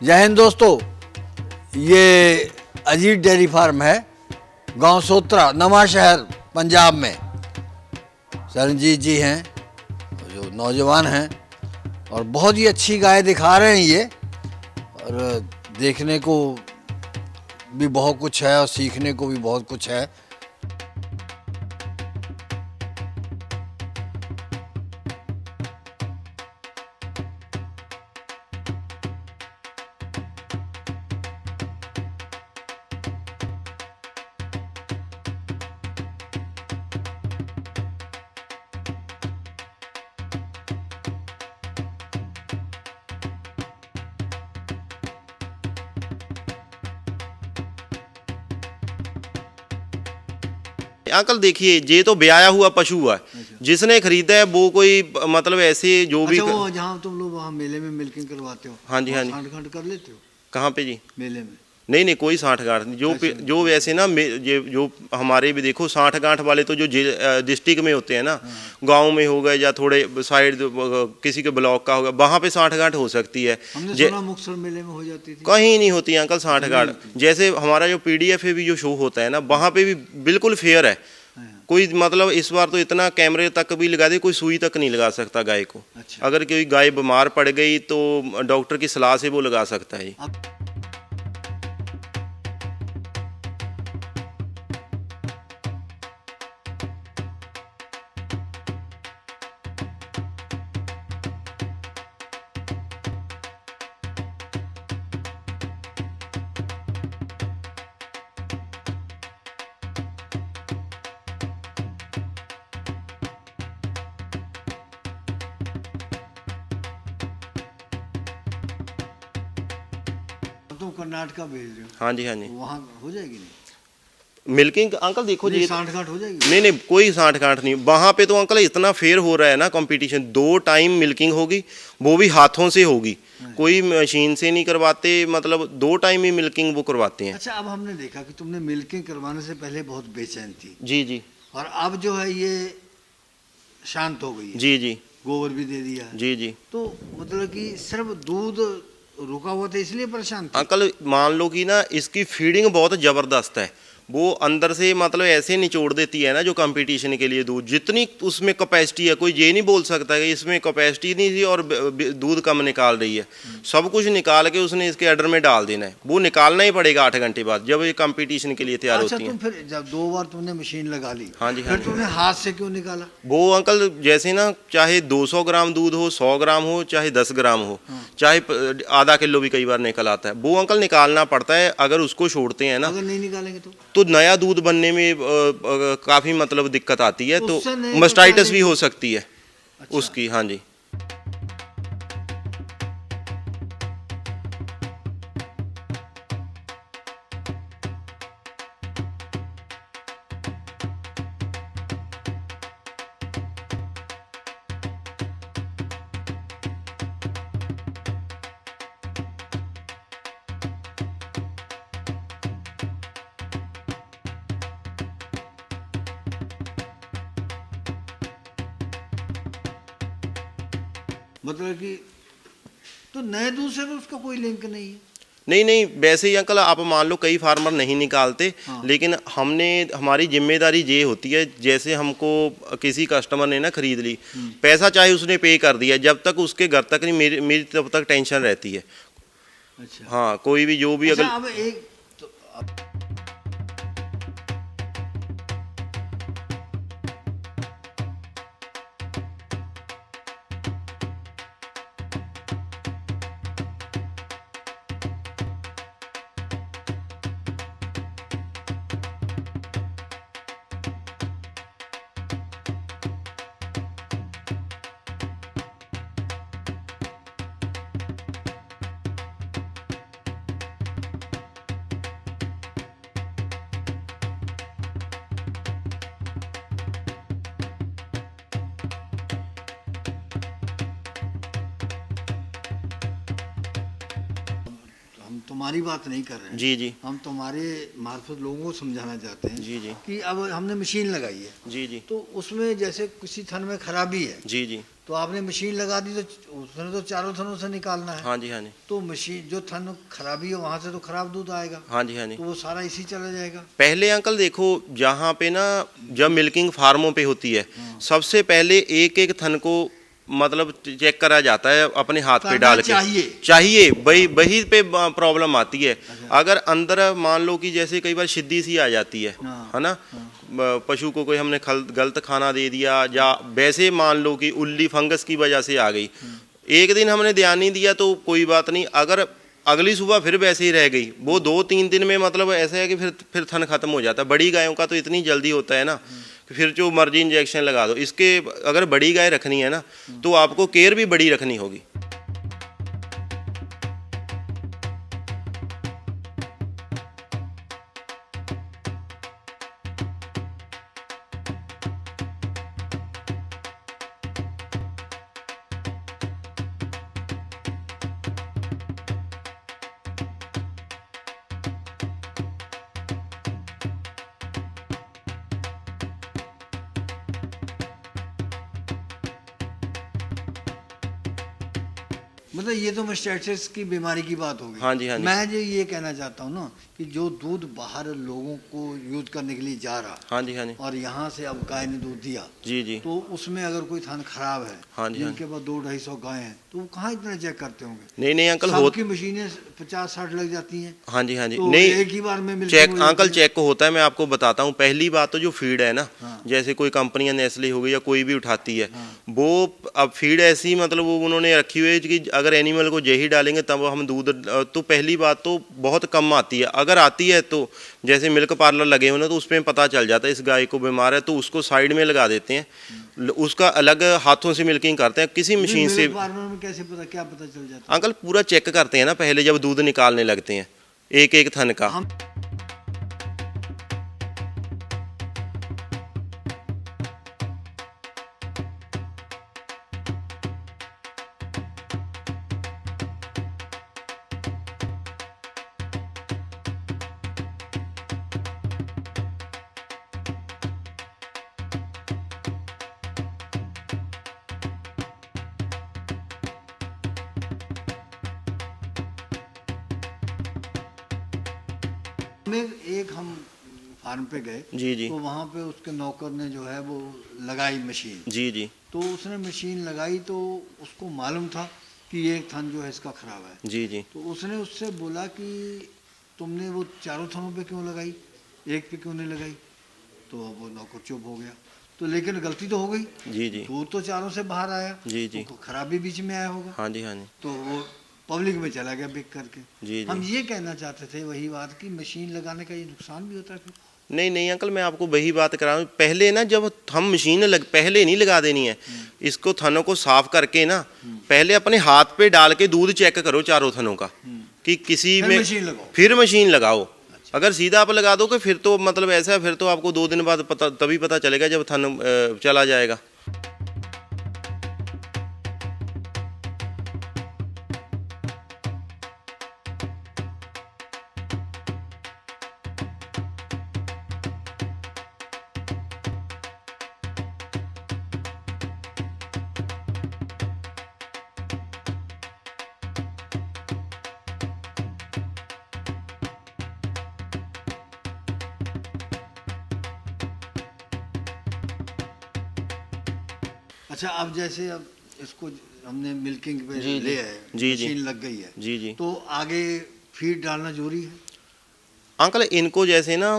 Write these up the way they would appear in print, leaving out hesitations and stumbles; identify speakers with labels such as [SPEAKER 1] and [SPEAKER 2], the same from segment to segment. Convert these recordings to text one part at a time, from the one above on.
[SPEAKER 1] जय हिंद दोस्तों, ये अजीत डेयरी फार्म है गांव सोत्रा, नवा शहर, पंजाब में। सरनजीत जी हैं जो नौजवान हैं और बहुत ही अच्छी गाय दिखा रहे हैं ये। और देखने को भी बहुत कुछ है और सीखने को भी बहुत कुछ है।
[SPEAKER 2] अंकल देखिए, ये तो ब्याया हुआ पशु है। जिसने खरीदा है वो कोई मतलब ऐसे जो भी
[SPEAKER 1] वो जहाँ तुम लोग वहाँ मेले में मिल्किंग करवाते हो,
[SPEAKER 2] हाँ जी हाँ जी,
[SPEAKER 1] सांठ कर लेते हो
[SPEAKER 2] कहाँ पे जी?
[SPEAKER 1] मेले में?
[SPEAKER 2] नहीं, कोई साठ गांठ नहीं। जो वैसे ना ये जो हमारे भी देखो साठ गांठ वाले तो जो डिस्ट्रिक्ट में होते हैं ना, गांव में हो गए या थोड़े साइड किसी के ब्लॉक का होगा, वहाँ पे साठ गांठ हो सकती है।
[SPEAKER 1] हमने सुना मुक्तसर मेले में हो जाती थी।
[SPEAKER 2] कहीं नहीं होती अंकल साठ गांठ। जैसे हमारा जो पीडीएफ भी जो शो होता है ना, वहाँ पे भी बिल्कुल फेयर है। कोई मतलब इस बार तो इतना कैमरे तक भी लगा दे, कोई सुई तक नहीं लगा सकता गाय को।
[SPEAKER 1] अच्छा।
[SPEAKER 2] अगर कोई गाय बीमार पड़ गई तो डॉक्टर की सलाह से वो लगा सकता है।
[SPEAKER 1] तुम कर्नाटका भेज रहे हो?
[SPEAKER 2] हाँ जी हाँ जी।
[SPEAKER 1] वहाँ हो जाएगी? नहीं
[SPEAKER 2] मिल्किंग अंकल देखो जी,
[SPEAKER 1] सांठ गांठ हो जाएगी?
[SPEAKER 2] नहीं कोई साठ गांठ नहीं। वहाँ पे तो अंकल इतना फेयर हो रहा है ना कंपटीशन। 2 टाइम मिल्किंग होगी, वो भी हाथों से होगी, कोई मशीन से नहीं करवाते। मतलब 2 टाइम ही मिल्किंग वो करवाते हैं।
[SPEAKER 1] अच्छा, अब हमने देखा कि तुमने मिल्किंग करवाने से पहले बहुत बेचैन थी
[SPEAKER 2] जी जी।
[SPEAKER 1] और अब जो है ये शांत हो गई है।
[SPEAKER 2] जी जी।
[SPEAKER 1] गोबर भी दे दिया है।
[SPEAKER 2] जी जी।
[SPEAKER 1] तो मतलब कि सिर्फ दूध रुका हुआ था इसलिए परेशान थी?
[SPEAKER 2] अंकल मान लो कि ना इसकी फीडिंग बहुत ज़बरदस्त है। वो अंदर से मतलब ऐसे निचोड़ देती है ना जो कंपटीशन के लिए दूध, जितनी उसमें कैपेसिटी है। कोई ये नहीं बोल सकता कि इसमें कैपेसिटी नहीं थी और दूध कम निकाल रही है। सब कुछ निकाल के उसने इसके अडर में डाल देना है। वो निकालना ही पड़ेगा 8 घंटे बाद, जब ये कंपटीशन के लिए तैयार होती है।
[SPEAKER 1] तुम फिर जब 2 बार तुमने मशीन लगा ली,
[SPEAKER 2] हाँ जी,
[SPEAKER 1] फिर तुमने हाथ से क्यों निकाला?
[SPEAKER 2] वो अंकल जैसे ना, चाहे 200 ग्राम दूध हो, 100 ग्राम हो, चाहे 10 ग्राम हो, चाहे आधा किलो भी कई बार निकल आता है, वो अंकल निकालना पड़ता है। अगर उसको छोड़ते हैं ना,
[SPEAKER 1] अगर नहीं निकालेंगे
[SPEAKER 2] तो नया दूध बनने में काफ़ी मतलब दिक्कत आती है। तो
[SPEAKER 1] तो
[SPEAKER 2] मस्टाइटिस भी हो सकती है।
[SPEAKER 1] अच्छा।
[SPEAKER 2] उसकी हाँ जी।
[SPEAKER 1] मतलब कि तो नए दूध से तो उसका कोई लिंक नहीं है?
[SPEAKER 2] नहीं, वैसे ही अंकल आप मान लो कई फार्मर नहीं निकालते।
[SPEAKER 1] हाँ।
[SPEAKER 2] लेकिन हमारी जिम्मेदारी ये होती है, जैसे हमको किसी कस्टमर ने ना खरीद ली, पैसा चाहे उसने पे कर दिया, जब तक उसके घर तक नहीं मेरी तब तक टेंशन रहती है।
[SPEAKER 1] अच्छा।
[SPEAKER 2] हाँ, कोई भी जो भी
[SPEAKER 1] अच्छा,
[SPEAKER 2] अगर
[SPEAKER 1] अब एक तो हम तुम्हारी बात नहीं कर रहे हैं।
[SPEAKER 2] जी जी।
[SPEAKER 1] हम तुम्हारे मार्फत लोगों को समझाना चाहते हैं
[SPEAKER 2] जी जी।
[SPEAKER 1] कि अब हमने मशीन लगाई है,
[SPEAKER 2] जी जी।
[SPEAKER 1] तो उसमें जैसे किसी थन में खराबी है,
[SPEAKER 2] जी जी।
[SPEAKER 1] तो आपने मशीन लगा दी तो उसने तो चारों थनों से निकालना है।
[SPEAKER 2] हाँ जी, हाँ जी,
[SPEAKER 1] तो मशीन जो थन खराबी है वहां से तो खराब दूध आएगा,
[SPEAKER 2] हाँ जी, हाँ जी।
[SPEAKER 1] तो वो सारा इसी चला जाएगा।
[SPEAKER 2] पहले अंकल देखो, जहाँ पे ना जब मिल्किंग फार्मों पे होती है,
[SPEAKER 1] हाँ।
[SPEAKER 2] सबसे पहले एक एक थन को मतलब चेक करा जाता है अपने हाथ पे
[SPEAKER 1] करना
[SPEAKER 2] डाल के। चाहिए, वही वही पे प्रॉब्लम आती है।
[SPEAKER 1] अच्छा।
[SPEAKER 2] अगर अंदर मान लो कि जैसे कई बार शिद्दी सी आ जाती है
[SPEAKER 1] हाँ,
[SPEAKER 2] है ना,
[SPEAKER 1] हाँ।
[SPEAKER 2] पशु को कोई हमने गलत खाना दे दिया, या वैसे मान लो कि उल्ली फंगस की वजह से आ गई, एक दिन हमने ध्यान नहीं दिया तो कोई बात नहीं, अगर अगली सुबह फिर वैसे ही रह गई, वो 2-3 दिन में मतलब ऐसा है कि फिर थन खत्म हो जाता है। बड़ी गायों का तो इतनी जल्दी होता है ना कि फिर जो मर्जी इंजेक्शन लगा दो। इसके अगर बड़ी गाय रखनी है ना तो आपको केयर भी बड़ी रखनी होगी।
[SPEAKER 1] मतलब ये तो मास्टाइटिस की बीमारी की बात होगी।
[SPEAKER 2] हाँ जी, हाँ जी।
[SPEAKER 1] मैं जो ये कहना चाहता हूँ ना कि जो दूध बाहर लोगों को यूज करने के लिए जा रहा,
[SPEAKER 2] हाँ जी, हाँ जी,
[SPEAKER 1] और यहाँ से अब गाय ने दूध दिया,
[SPEAKER 2] जी जी,
[SPEAKER 1] तो उसमें अगर कोई थान खराब है,
[SPEAKER 2] हाँ जी, हाँ
[SPEAKER 1] जिनके पास 200-250 गाय हैं, तो वो कहाँ इतना चेक करते होंगे?
[SPEAKER 2] नहीं नहीं अंकल, हो
[SPEAKER 1] सबकी मशीनें 50-60 लग जाती हैं,
[SPEAKER 2] हाँ जी, हाँ जी,
[SPEAKER 1] तो
[SPEAKER 2] नहीं
[SPEAKER 1] एक ही बार में मिल्किंग
[SPEAKER 2] चेक
[SPEAKER 1] हो जाती
[SPEAKER 2] अंकल
[SPEAKER 1] है।
[SPEAKER 2] चेक को होता है। मैं आपको बताता हूँ, पहली बात तो जो फीड है ना,
[SPEAKER 1] हाँ।
[SPEAKER 2] जैसे कोई कंपनियां नेस्ले हो गई या कोई भी उठाती है,
[SPEAKER 1] हाँ।
[SPEAKER 2] वो अब फीड ऐसी मतलब वो उन्होंने रखी हुई है कि अगर एनिमल को यही डालेंगे तब हम दूध, तो पहली बात तो बहुत कम आती है। अगर आती है तो जैसे मिल्क पार्लर लगे हुए ना, तो उसमें पता चल जाता है इस गाय को बीमार है, तो उसको साइड में लगा देते हैं, उसका अलग हाथों से मिल्किंग करते हैं किसी मशीन से।
[SPEAKER 1] मिल्क फार्मर में कैसे पता, क्या पता चल जाता है?
[SPEAKER 2] अंकल पूरा चेक करते हैं ना पहले, जब दूध निकालने लगते हैं एक एक थन का।
[SPEAKER 1] हम एक हम फार्म पे गए,
[SPEAKER 2] जी जी,
[SPEAKER 1] तो वहाँ पे उसके नौकर ने जो है वो लगाई मशीन,
[SPEAKER 2] जी जी,
[SPEAKER 1] तो उसने मशीन लगाई तो उसको मालूम था कि ये थन जो है इसका खराब है,
[SPEAKER 2] जी जी,
[SPEAKER 1] तो उसने उससे बोला कि तुमने वो चारों थनों पे क्यों लगाई, एक पे क्यों नहीं लगाई? तो वो नौकर चुप हो गया। तो लेकिन गलती तो हो गई,
[SPEAKER 2] जी जी,
[SPEAKER 1] दूध तो चारों से बाहर आया,
[SPEAKER 2] जी जी,
[SPEAKER 1] तो खराबी बीच में आया होगा,
[SPEAKER 2] हाँ जी, हाँ जी,
[SPEAKER 1] तो वो पब्लिक में चला गया बिक करके।
[SPEAKER 2] जी
[SPEAKER 1] हम
[SPEAKER 2] जी।
[SPEAKER 1] ये कहना चाहते थे वही बात कि मशीन लगाने का ये नुकसान भी होता है फिर।
[SPEAKER 2] नहीं नहीं अंकल, मैं आपको वही बात करा रहा हूँ। पहले ना जब हम मशीन पहले नहीं लगा देनी है, इसको थनों को साफ करके ना पहले अपने हाथ पे डाल के दूध चेक करो चारों थनों का, कि किसी
[SPEAKER 1] फिर
[SPEAKER 2] में
[SPEAKER 1] मशीन लगाओ।
[SPEAKER 2] फिर मशीन लगाओ। अगर सीधा आप लगा दोगे फिर तो मतलब ऐसा है, फिर तो आपको 2 दिन बाद पता तभी पता चलेगा जब थन चला जाएगा।
[SPEAKER 1] अच्छा, अब जैसे अब इसको हमने मिल्किंग पे
[SPEAKER 2] जी,
[SPEAKER 1] ले
[SPEAKER 2] जी।
[SPEAKER 1] आए,
[SPEAKER 2] जी, जी।
[SPEAKER 1] मशीन लग गई है,
[SPEAKER 2] जी जी
[SPEAKER 1] तो आगे फीड डालना जरूरी है?
[SPEAKER 2] अंकल, इनको जैसे ना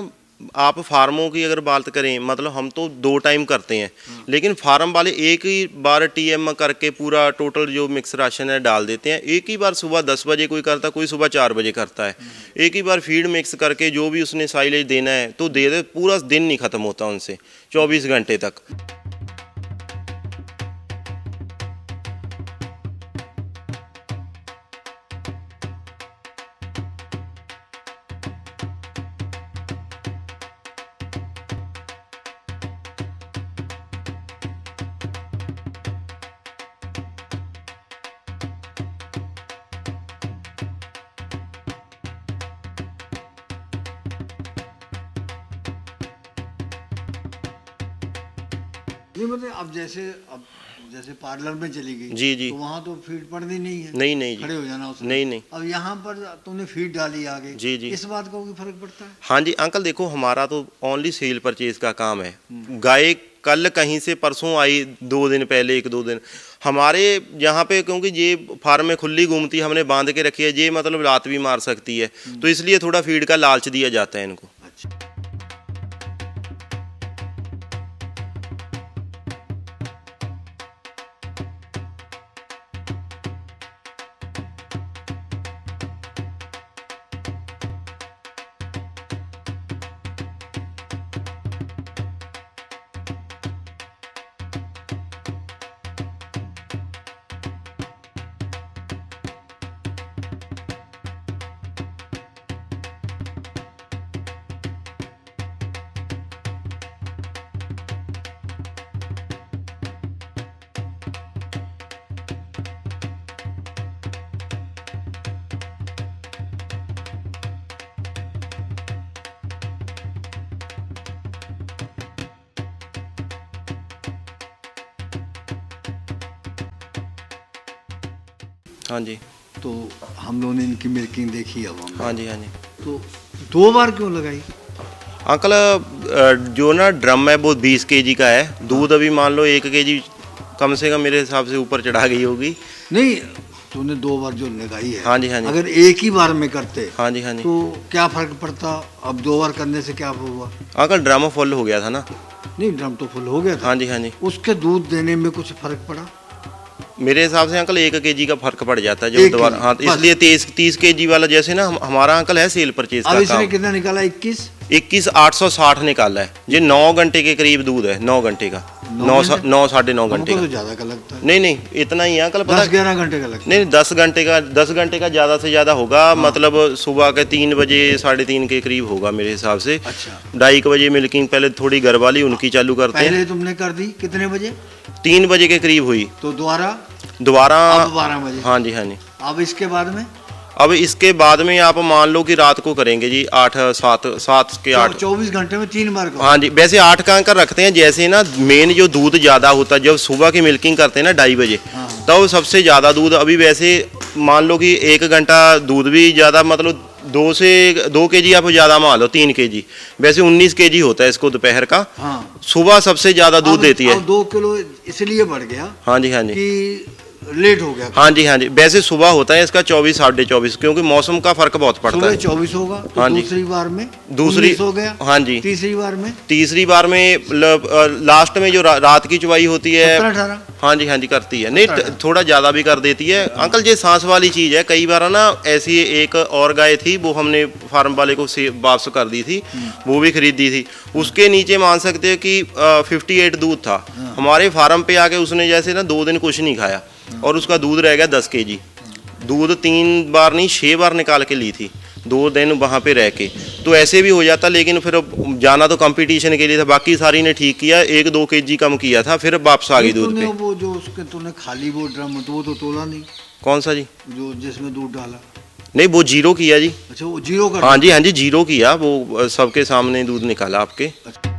[SPEAKER 2] आप फार्मों की अगर बात करें, मतलब हम तो 2 टाइम करते हैं, लेकिन फार्म वाले एक ही बार टीएम करके पूरा टोटल जो मिक्स राशन है डाल देते हैं। एक ही बार सुबह 10 बजे कोई करता है, कोई सुबह 4 बजे करता है। एक ही बार फीड मिक्स करके जो भी उसने साइलेज देना है तो दे दे, पूरा दिन नहीं खत्म होता उनसे 24 घंटे तक।
[SPEAKER 1] नहीं मतलब अब जैसे अब जैसे पार्लर में चली गई
[SPEAKER 2] जी जी।
[SPEAKER 1] तो वहाँ तो फीड पड़नी नहीं है,
[SPEAKER 2] नहीं नहीं
[SPEAKER 1] खड़े
[SPEAKER 2] जी,
[SPEAKER 1] हो जाना उसमें।
[SPEAKER 2] नहीं नहीं।
[SPEAKER 1] अब यहाँ पर तुमने फीड डाली आगे,
[SPEAKER 2] जी जी।
[SPEAKER 1] इस बात का कोई फर्क पड़ता है?
[SPEAKER 2] हाँ जी अंकल, देखो हमारा तो ओनली सेल परचेज का काम है। गाय कल कहीं से परसों आई, 2 दिन पहले, 1-2 दिन हमारे यहाँ पे, क्योंकि ये फार्म में खुली घूमती है, हमने बांध के रखी है, ये मतलब लात भी मार सकती है, तो इसलिए थोड़ा फीड का लालच दिया जाता है इनको।
[SPEAKER 1] अच्छा।
[SPEAKER 2] हाँ जी
[SPEAKER 1] तो हम लोगों ने इनकी मिल्किंग देखी अब हमने।
[SPEAKER 2] हाँ जी हाँ जी
[SPEAKER 1] तो 2 बार क्यों लगाई?
[SPEAKER 2] अंकल, जो ना ड्रम है वो 20 केजी का है, दूध अभी मान लो 1 केजी कम से कम मेरे हिसाब से ऊपर चढ़ा गई होगी।
[SPEAKER 1] नहीं, तूने 2 बार जो लगाई है,
[SPEAKER 2] हाँ जी हाँ जी।
[SPEAKER 1] अगर एक ही बार में करते
[SPEAKER 2] हाँ जी हाँ जी।
[SPEAKER 1] तो क्या फर्क पड़ता? अब 2 बार करने से क्या हुआ?
[SPEAKER 2] अंकल ड्रम फुल हो गया था ना।
[SPEAKER 1] नहीं, ड्रम तो फुल हो गया था।
[SPEAKER 2] हाँ जी हाँ जी।
[SPEAKER 1] उसके दूध देने में कुछ फर्क पड़ा?
[SPEAKER 2] मेरे हिसाब से अंकल 1 केजी का फर्क पड़ जाता है
[SPEAKER 1] एक
[SPEAKER 2] जब दोबारा।
[SPEAKER 1] केजी,
[SPEAKER 2] हाँ,
[SPEAKER 1] बस।
[SPEAKER 2] इसलिए 30 केजी वाला, जैसे ना हमारा अंकल है सेल परचेज
[SPEAKER 1] अब
[SPEAKER 2] का
[SPEAKER 1] इसने
[SPEAKER 2] काम।
[SPEAKER 1] कितना निकाला? 21?
[SPEAKER 2] 21,860 निकाला है। ये 9 घंटे के करीब दूध है, 9 घंटे का, 9 साढ़े 9 घंटे
[SPEAKER 1] हमको
[SPEAKER 2] का।
[SPEAKER 1] तो ज्यादा का लगता है।
[SPEAKER 2] नहीं नहीं, इतना ही है अंकल, पता
[SPEAKER 1] 10-11 घंटे का लगता है।
[SPEAKER 2] नहीं, 10 घंटे का ज़्यादा से ज़्यादा होगा। मतलब सुबह के 3 बजे 3:30 के करीब होगा मेरे हिसाब से।
[SPEAKER 1] अच्छा।
[SPEAKER 2] 2:30 बजे मिल्किंग पहले थोड़ी घर वाली उनकी चालू करते हैं,
[SPEAKER 1] पहले तुमने कर दी कितने बजे?
[SPEAKER 2] 3 बजे के करीब हुई
[SPEAKER 1] तो दोबारा
[SPEAKER 2] दोबारा।
[SPEAKER 1] अब 12 बजे।
[SPEAKER 2] हाँ जी हाँ जी।
[SPEAKER 1] अब इसके बाद में
[SPEAKER 2] अब इसके बाद में आप मान लो कि रात को करेंगे जी, 7 के 8।
[SPEAKER 1] 24 घंटे में 3 बार करो।
[SPEAKER 2] हाँ जी, वैसे 8 का अंकर रखते हैं। जैसे ना मेन जो दूध ज़्यादा होता है जब सुबह की मिल्किंग करते हैं ना 2:30 बजे,
[SPEAKER 1] हाँ।
[SPEAKER 2] तब सबसे ज़्यादा दूध। अभी वैसे मान लो कि 1 घंटा दूध भी ज़्यादा, मतलब 2 केजी आप ज़्यादा मान लो, 3 केजी। वैसे 19 केजी होता है इसको दोपहर का।
[SPEAKER 1] हाँ।
[SPEAKER 2] सुबह सबसे ज़्यादा दूध देती है।
[SPEAKER 1] अब 2 किलो इसलिए बढ़ गया
[SPEAKER 2] हाँ जी हाँ जी।
[SPEAKER 1] कि लेट हो गया।
[SPEAKER 2] हाँ जी हाँ जी। वैसे सुबह होता है इसका 24 साढ़े 24, क्योंकि मौसम का फर्क बहुत पड़ता
[SPEAKER 1] सुबह
[SPEAKER 2] है।
[SPEAKER 1] 24 होगा तो
[SPEAKER 2] हाँ जी।
[SPEAKER 1] दूसरी बार में
[SPEAKER 2] दूसरी
[SPEAKER 1] 19 हो गया।
[SPEAKER 2] हाँ जी।
[SPEAKER 1] तीसरी बार में
[SPEAKER 2] तीसरी बार में लास्ट में जो रात की चुवाई होती है।
[SPEAKER 1] 17-18।
[SPEAKER 2] हाँ जी हाँ जी, करती है। नहीं,
[SPEAKER 1] 17-18।
[SPEAKER 2] थोड़ा ज़्यादा भी कर देती है अंकल। ये सांस वाली चीज़ है। कई बार ना ऐसी एक और गाय थी, वो हमने फार्म वाले को से वापस कर दी थी, वो भी खरीदी थी। उसके नीचे मान सकते हो कि 58 दूध था। हमारे फार्म पे आके उसने जैसे ना 2 दिन कुछ नहीं खाया और उसका दूध रह गया 10 केजी। दूध 3 बार नहीं 6 बार निकाल के ली थी 2 दिन वहाँ पे रह के। तो ऐसे भी हो जाता, लेकिन फिर जाना तो कंपटीशन के लिए था। बाकी सारी ने ठीक किया, 1-2 केजी कम किया था, फिर वापस आ गई दूध
[SPEAKER 1] तूने
[SPEAKER 2] पे।
[SPEAKER 1] वो जो उसके तूने खाली वो ड्रम तो वो तो तोला नहीं,
[SPEAKER 2] कौन सा जी?
[SPEAKER 1] जो जिसमें दूध डाला?
[SPEAKER 2] नहीं, वो 0 किया जी।
[SPEAKER 1] अच्छा, वो 0 कर
[SPEAKER 2] हाँ जी हाँ जी, 0 किया। वो सबके सामने दूध निकाला आपके।
[SPEAKER 1] अच्छा।